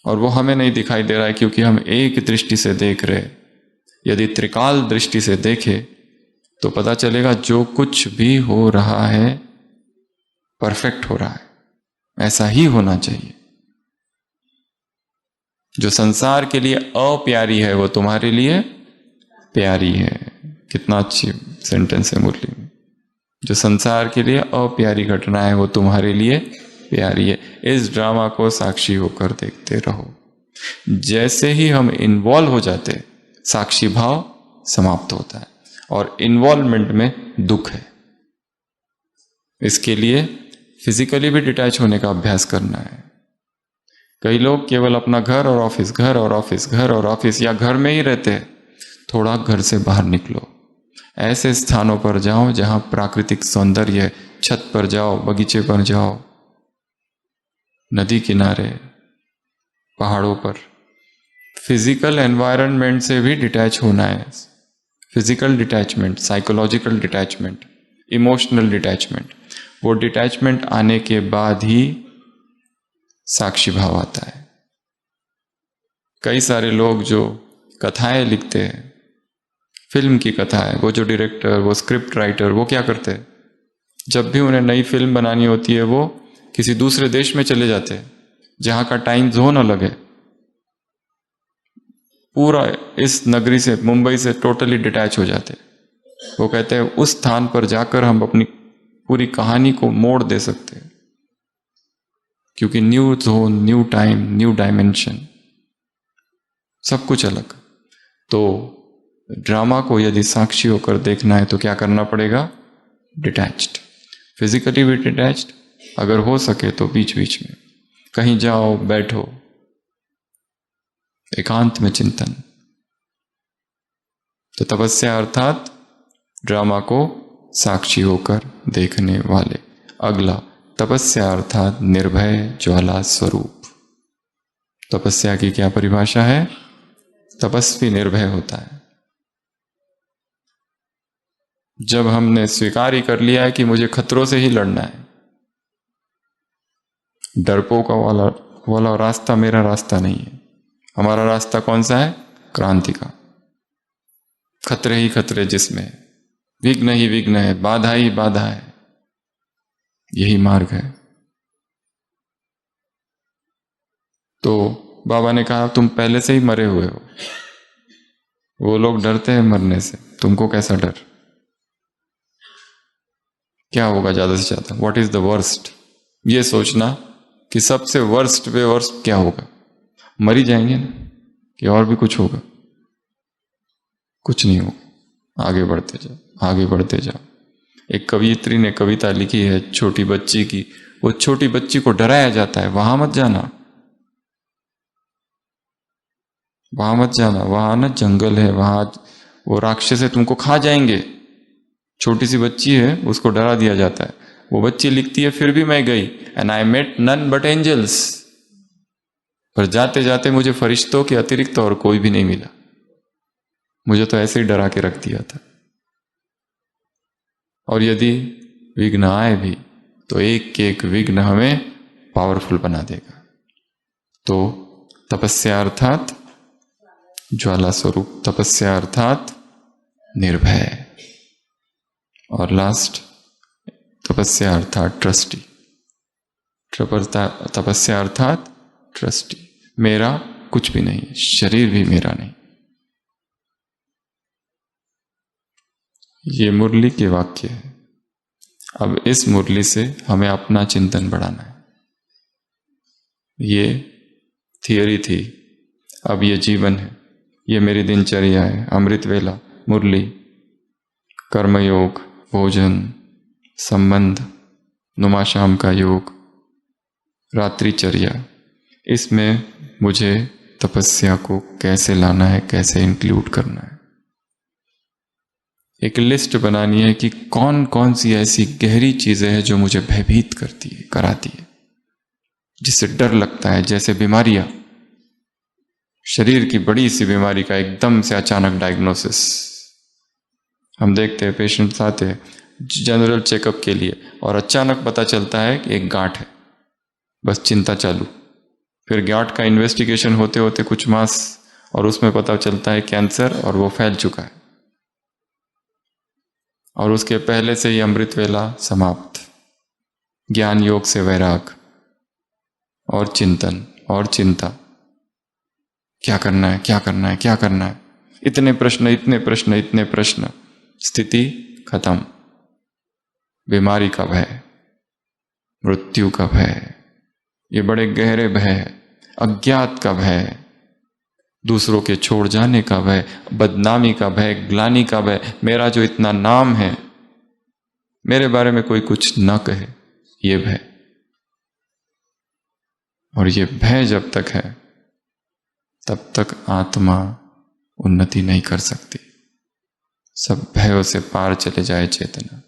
और वो हमें नहीं दिखाई दे रहा है क्योंकि हम एक दृष्टि से देख रहे। यदि त्रिकाल दृष्टि से देखे तो पता चलेगा जो कुछ भी हो रहा है परफेक्ट हो रहा है, ऐसा ही होना चाहिए। जो संसार के लिए अप्यारी है वो तुम्हारे लिए प्यारी है। कितना अच्छी सेंटेंस है मुरली में। जो संसार के लिए अप्यारी घटना है वो तुम्हारे लिए प्यारी है। इस ड्रामा को साक्षी होकर देखते रहो। जैसे ही हम इन्वॉल्व हो जाते साक्षी भाव समाप्त होता है और इन्वॉल्वमेंट में दुख है। इसके लिए फिजिकली भी डिटैच होने का अभ्यास करना है। कई लोग केवल अपना घर और ऑफिस, घर और ऑफिस, घर और ऑफिस, या घर में ही रहते हैं। थोड़ा घर से बाहर निकलो, ऐसे स्थानों पर जाओ जहां प्राकृतिक सौंदर्य है। छत पर जाओ, बगीचे पर जाओ, नदी किनारे, पहाड़ों पर। फिजिकल एनवायरनमेंट से भी डिटैच होना है। Physical detachment, psychological detachment, emotional detachment. वो डिटैचमेंट आने के बाद ही साक्षी भाव आता है। कई सारे लोग जो कथाएं लिखते हैं, फिल्म की कथा है, वो जो डायरेक्टर, वो स्क्रिप्ट राइटर, वो क्या करते हैं? जब भी उन्हें नई फिल्म बनानी होती है वो किसी दूसरे देश में चले जाते हैं जहां का टाइम जोन अलग है। पूरा इस नगरी से, मुंबई से टोटली डिटैच हो जाते हैं। वो कहते हैं उस स्थान पर जाकर हम अपनी पूरी कहानी को मोड़ दे सकते हैं, क्योंकि new zone, new time, new dimension, सब कुछ अलग। तो ड्रामा को यदि साक्षी होकर देखना है तो क्या करना पड़ेगा? डिटैच्ड, फिजिकली भी डिटैच्ड, अगर हो सके तो बीच बीच में कहीं जाओ, बैठो, एकांत में चिंतन। तो तपस्या अर्थात ड्रामा को साक्षी होकर देखने वाले। अगला, तपस्या अर्थात निर्भय ज्वाला स्वरूप। तपस्या की क्या परिभाषा है? तपस्वी निर्भय होता है। जब हमने स्वीकार ही कर लिया है कि मुझे खतरों से ही लड़ना है, डरपोक वाला रास्ता मेरा रास्ता नहीं है। हमारा रास्ता कौन सा है? क्रांति का। खतरे ही खतरे जिसमें, विघ्न ही विघ्न है, बाधा ही बाधा है, यही मार्ग है। तो बाबा ने कहा तुम पहले से ही मरे हुए हो। वो लोग डरते हैं मरने से, तुमको कैसा डर? क्या होगा ज्यादा से ज्यादा? What is the worst? ये सोचना कि सबसे वर्स्ट पे वर्स्ट क्या होगा। मर ही जाएंगे ना, कि और भी कुछ होगा? कुछ नहीं होगा। आगे बढ़ते जाओ, आगे बढ़ते जाओ। एक कवियत्री ने कविता लिखी है छोटी बच्ची की। वो छोटी बच्ची को डराया जाता है, वहां मत जाना, वहां मत जाना, वहां ना जंगल है, वहां वो राक्षस है, तुमको खा जाएंगे। छोटी सी बच्ची है, उसको डरा दिया जाता है। वो बच्ची लिखती है फिर भी मैं गई, and I met none but angels. पर जाते जाते मुझे फरिश्तों के अतिरिक्त और कोई भी नहीं मिला। मुझे तो ऐसे ही डरा के रख दिया था। और यदि विघ्न आए भी तो एक एक विघ्न हमें पावरफुल बना देगा। तो तपस्या अर्थात ज्वाला स्वरूप, तपस्या अर्थात निर्भय, और लास्ट तपस्या अर्थात ट्रस्टी। तपस्या अर्थात ट्रस्टी, मेरा कुछ भी नहीं है, शरीर भी मेरा नहीं। ये मुरली के वाक्य है। अब इस मुरली से हमें अपना चिंतन बढ़ाना है। ये थियरी थी, अब ये जीवन है, ये मेरी दिनचर्या है। अमृत वेला, मुरली, कर्मयोग, भोजन, संबंध, नुमाशाम का योग, रात्रिचर्या, इसमें मुझे तपस्या को कैसे लाना है, कैसे इंक्लूड करना है। एक लिस्ट बनानी है कि कौन कौन सी ऐसी गहरी चीजें हैं जो मुझे भयभीत करती है, कराती है, जिससे डर लगता है। जैसे बीमारियां, शरीर की बड़ी सी बीमारी का एकदम से अचानक डायग्नोसिस। हम देखते हैं पेशेंट्स आते हैं जनरल चेकअप के लिए और अचानक पता चलता है कि एक गांठ है, बस चिंता चालू। फिर गांठ का इन्वेस्टिगेशन होते होते कुछ मास और उसमें पता चलता है कैंसर, और वो फैल चुका है, और उसके पहले से ही अमृत वेला समाप्त। ज्ञान योग से वैराग और चिंतन और चिंता, क्या करना है, क्या करना है, क्या करना है, इतने प्रश्न, इतने प्रश्न, इतने प्रश्न। स्थिति खत्म। बीमारी का भय, मृत्यु का भय, ये बड़े गहरे भय है। अज्ञात का भय, दूसरों के छोड़ जाने का भय, बदनामी का भय, ग्लानि का भय, मेरा जो इतना नाम है, मेरे बारे में कोई कुछ ना कहे, ये भय। और ये भय जब तक है तब तक आत्मा उन्नति नहीं कर सकती। सब भयों से पार चले जाए चेतना।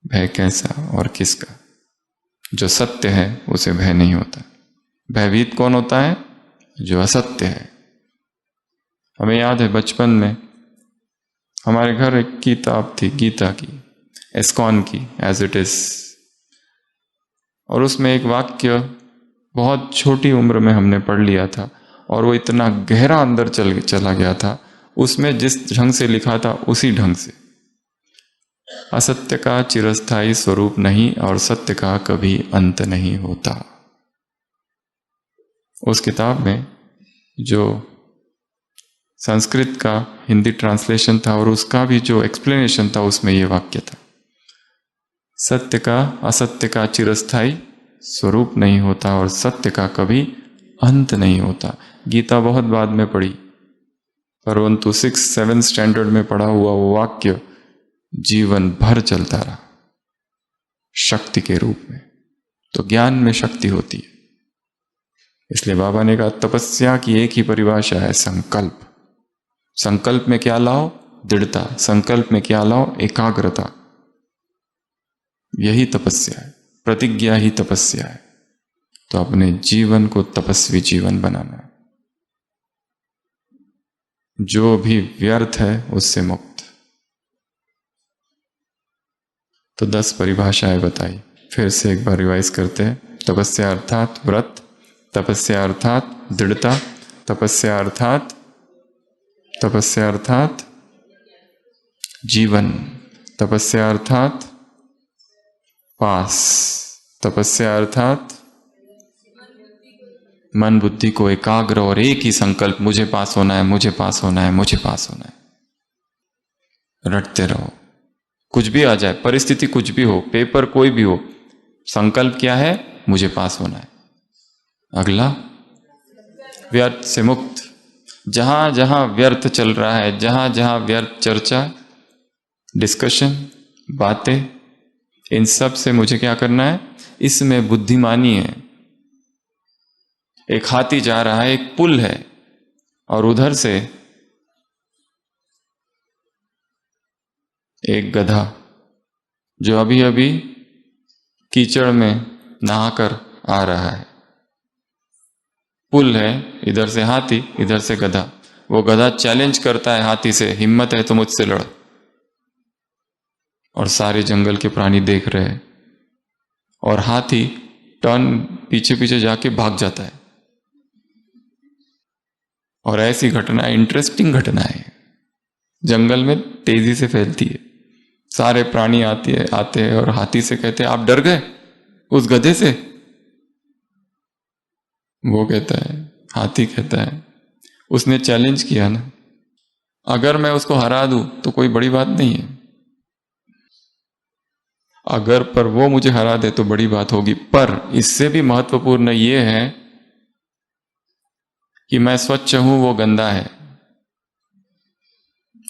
भय कैसा और किसका? जो सत्य है उसे भय नहीं होता। भयभीत कौन होता है? जो असत्य है। हमें याद है बचपन में हमारे घर एक किताब थी गीता की, एस्कॉन की, एज इट इज, और उसमें एक वाक्य बहुत छोटी उम्र में हमने पढ़ लिया था और वो इतना गहरा अंदर चला गया था। उसमें जिस ढंग से लिखा था उसी ढंग से, असत्य का चिरस्थायी स्वरूप नहीं और सत्य का कभी अंत नहीं होता। उस किताब में जो संस्कृत का हिंदी ट्रांसलेशन था और उसका भी जो एक्सप्लेनेशन था, उसमें ये वाक्य था, सत्य का असत्य का चिरस्थायी स्वरूप नहीं होता और सत्य का कभी अंत नहीं होता। गीता बहुत बाद में पढ़ी, परंतु 6-7 स्टैंडर्ड में पढ़ा हुआ वो वाक्य जीवन भर चलता रहा शक्ति के रूप में। तो ज्ञान में शक्ति होती है। इसलिए बाबा ने कहा तपस्या की एक ही परिभाषा है, संकल्प। संकल्प में क्या लाओ? दृढ़ता। संकल्प में क्या लाओ? एकाग्रता। यही तपस्या है, प्रतिज्ञा ही तपस्या है। तो अपने जीवन को तपस्वी जीवन बनाना है, जो भी व्यर्थ है उससे मुक्त। तो 10 परिभाषाएं बताई, फिर से एक बार रिवाइज करते हैं। तपस्या अर्थात व्रत, तपस्या अर्थात दृढ़ता, तपस्या अर्थात जीवन, तपस्या अर्थात पास, तपस्या अर्थात मन बुद्धि को एकाग्र और एक ही संकल्प, मुझे पास होना है, मुझे पास होना है, मुझे पास होना है। रटते रहो, कुछ भी आ जाए, परिस्थिति कुछ भी हो, पेपर कोई भी हो, संकल्प क्या है? मुझे पास होना है। अगला व्यर्थ से मुक्त। जहां जहां व्यर्थ चल रहा है, जहां जहां व्यर्थ चर्चा, डिस्कशन, बातें, इन सब से मुझे क्या करना है? इसमें बुद्धिमानी है। एक हाथी जा रहा है, एक पुल है, और उधर से एक गधा जो अभी अभी कीचड़ में नहाकर आ रहा है। पुल है, इधर से हाथी, इधर से गधा। वो गधा चैलेंज करता है हाथी से, हिम्मत है तो मुझसे लड़। और सारे जंगल के प्राणी देख रहे हैं, और हाथी टर्न पीछे पीछे जाके भाग जाता है। और ऐसी घटना, इंटरेस्टिंग घटना है, जंगल में तेजी से फैलती है। सारे प्राणी आते हैं और हाथी से कहते हैं, आप डर गए उस गधे से? वो कहता है, हाथी कहता है, उसने चैलेंज किया ना, अगर मैं उसको हरा दूं तो कोई बड़ी बात नहीं है, अगर पर वो मुझे हरा दे तो बड़ी बात होगी। पर इससे भी महत्वपूर्ण ये है कि मैं स्वच्छ हूं, वो गंदा है,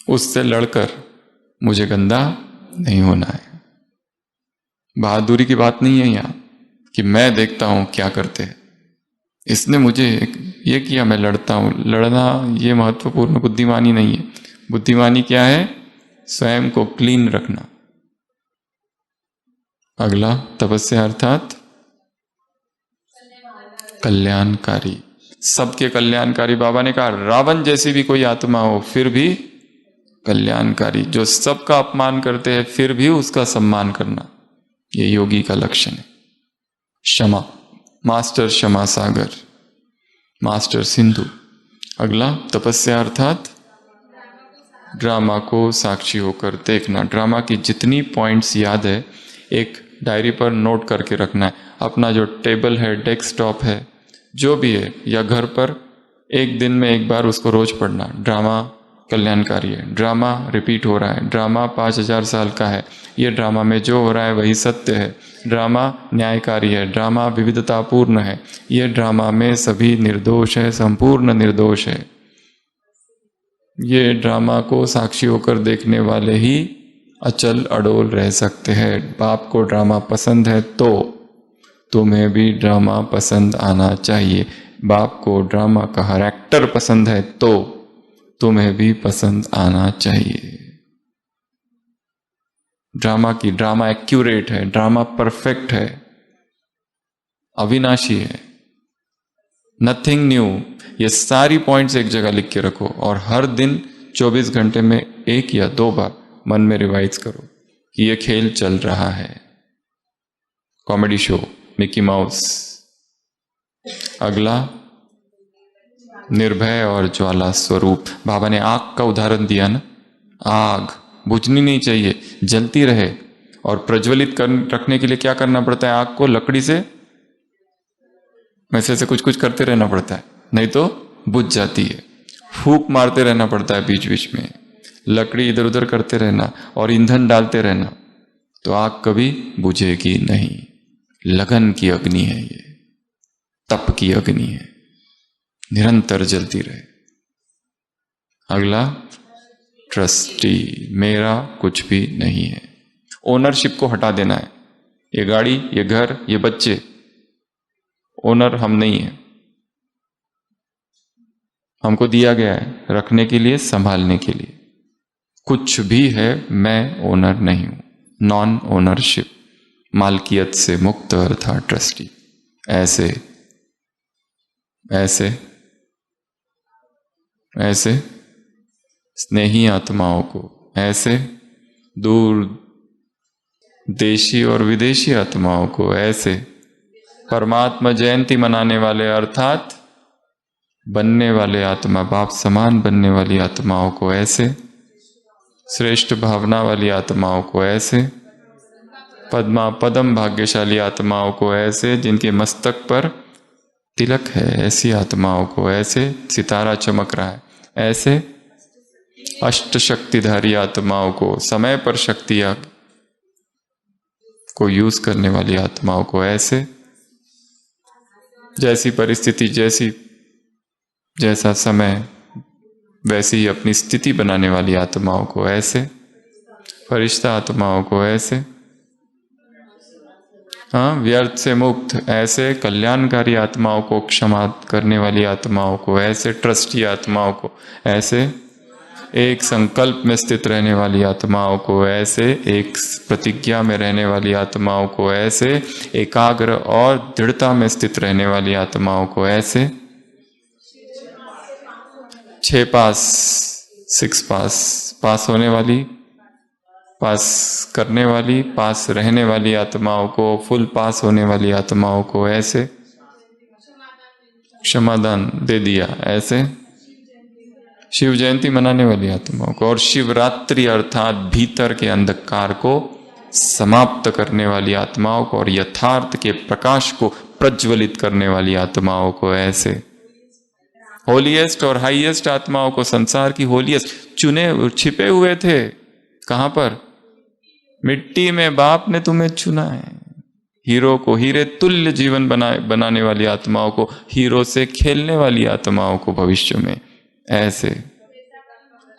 उससे लड़कर मुझे गंदा नहीं होना है। बहादुरी की बात नहीं है यहां कि मैं देखता हूं क्या करते हैं, इसने मुझे ये किया, मैं लड़ता हूं। लड़ना ये महत्वपूर्ण बुद्धिमानी नहीं है। बुद्धिमानी क्या है? स्वयं को क्लीन रखना। अगला, तपस्या अर्थात कल्याणकारी, सबके कल्याणकारी। बाबा ने कहा रावण जैसी भी कोई आत्मा हो फिर भी कल्याणकारी, जो सबका अपमान करते हैं फिर भी उसका सम्मान करना, ये योगी का लक्षण है। क्षमा, मास्टर क्षमा सागर, मास्टर सिंधु। अगला, तपस्या अर्थात ड्रामा को साक्षी होकर देखना। ड्रामा की जितनी पॉइंट्स याद है एक डायरी पर नोट करके रखना है। अपना जो टेबल है, डेस्कटॉप है, जो भी है, या घर पर एक दिन में एक बार उसको रोज पढ़ना। ड्रामा कल्याणकारी है, ड्रामा रिपीट हो रहा है, ड्रामा 5000 साल का है, ये ड्रामा में जो हो रहा है वही सत्य है, ड्रामा न्यायकारी है, ड्रामा विविधतापूर्ण है, ये ड्रामा में सभी निर्दोष है, संपूर्ण निर्दोष है। ये ड्रामा को साक्षी होकर देखने वाले ही अचल अडोल रह सकते हैं। बाप को ड्रामा पसंद है तो तुम्हें भी ड्रामा पसंद आना चाहिए। बाप को ड्रामा का हर एक्टर पसंद है तो तुम्हें भी पसंद आना चाहिए। ड्रामा एक्यूरेट है, ड्रामा परफेक्ट है, अविनाशी है, नथिंग न्यू। ये सारी पॉइंट्स एक जगह लिख के रखो और हर दिन 24 घंटे में 1 या 2 बार मन में रिवाइज करो कि ये खेल चल रहा है। Comedy show, Mickey mouse. अगला, निर्भय और ज्वाला स्वरूप। बाबा ने आग का उदाहरण दिया ना, आग बुझनी नहीं चाहिए, जलती रहे। और प्रज्वलित रखने के लिए क्या करना पड़ता है? आग को लकड़ी से वैसे से कुछ कुछ करते रहना पड़ता है, नहीं तो बुझ जाती है। फूंक मारते रहना पड़ता है बीच बीच में, लकड़ी इधर उधर करते रहना और ईंधन डालते रहना, तो आग कभी बुझेगी नहीं। लगन की अग्नि है ये, तप की अग्नि है, निरंतर जलती रहे। अगला, ट्रस्टी, मेरा कुछ भी नहीं है। ओनरशिप को हटा देना है। ये गाड़ी, ये घर, ये बच्चे, ओनर हम नहीं है, हमको दिया गया है रखने के लिए, संभालने के लिए। कुछ भी है, मैं ओनर नहीं हूं। नॉन ओनरशिप, मालकियत से मुक्त अर्थात ट्रस्टी। ऐसे ऐसे ऐसे स्नेही आत्माओं को, ऐसे दूर देशी और विदेशी आत्माओं को, ऐसे परमात्मा जयंती मनाने वाले अर्थात बनने वाले आत्मा, बाप समान बनने वाली आत्माओं को, ऐसे श्रेष्ठ भावना वाली आत्माओं को, ऐसे पदम भाग्यशाली आत्माओं को, ऐसे जिनके मस्तक पर तिलक है, ऐसी आत्माओं को, ऐसे सितारा चमक रहा है, ऐसे अष्ट शक्तिधारी आत्माओं को, समय पर शक्तियां को यूज करने वाली आत्माओं को, ऐसे जैसी परिस्थिति, जैसा समय वैसी ही अपनी स्थिति बनाने वाली आत्माओं को, ऐसे फरिश्ता आत्माओं को, ऐसे व्यर्थ से मुक्त, ऐसे कल्याणकारी आत्माओं को, क्षमा करने वाली आत्माओं को, ऐसे ट्रस्टी आत्माओं को, ऐसे एक संकल्प में स्थित रहने वाली आत्माओं को, ऐसे एक प्रतिज्ञा में रहने वाली आत्माओं को, ऐसे एकाग्र और दृढ़ता में स्थित रहने वाली आत्माओं को, ऐसे 6 पास, 6 पास, पास होने वाली, पास करने वाली, पास रहने वाली आत्माओं को, फुल पास होने वाली आत्माओं को ऐसे क्षमादान दे दिया, ऐसे शिव जयंती मनाने वाली आत्माओं को, और शिवरात्रि अर्थात भीतर के अंधकार को समाप्त करने वाली आत्माओं को और यथार्थ के प्रकाश को प्रज्वलित करने वाली आत्माओं को ऐसे होलीएस्ट और हाईएस्ट आत्माओं को, संसार की होलीएस्ट चुने छिपे हुए थे कहां पर? मिट्टी में बाप ने तुम्हें चुना है। हीरो को हीरे तुल्य जीवन बनाने वाली आत्माओं को, हीरो से खेलने वाली आत्माओं को भविष्य में ऐसे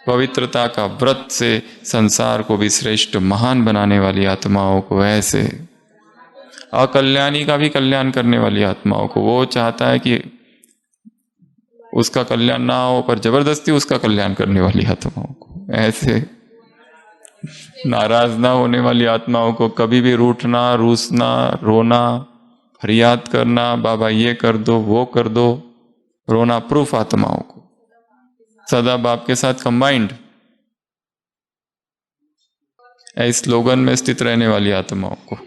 पवित्रता का व्रत से संसार को भी श्रेष्ठ महान बनाने वाली आत्माओं को ऐसे अकल्याणी का भी कल्याण करने वाली आत्माओं को, वो चाहता है कि उसका कल्याण ना हो पर जबरदस्ती उसका कल्याण करने वाली आत्माओं को ऐसे नाराज ना होने वाली आत्माओं को, कभी भी रूठना, रूसना, रोना, फरियाद करना, बाबा ये कर दो वो कर दो, रोना प्रूफ आत्माओं को, सदा बाप के साथ कंबाइंड इस स्लोगन में स्थित रहने वाली आत्माओं को,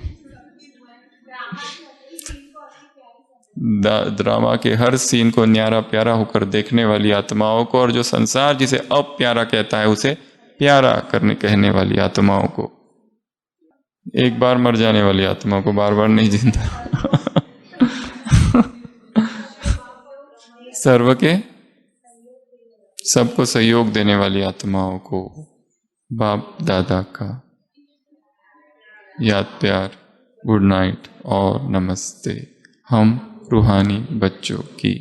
ड्रामा के हर सीन को न्यारा प्यारा होकर देखने वाली आत्माओं को, और जो संसार जिसे अप्यारा कहता है उसे प्यारा कहने वाली आत्माओं को, एक बार मर जाने वाली आत्माओं को, बार बार नहीं जिंदा सर्व के सबको सहयोग देने वाली आत्माओं को बाप दादा का याद प्यार, गुड नाइट और नमस्ते। हम रूहानी बच्चों की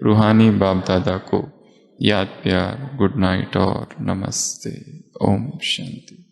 रूहानी बाप दादा को याद प्यार, गुड नाइट और नमस्ते। ओम शांति।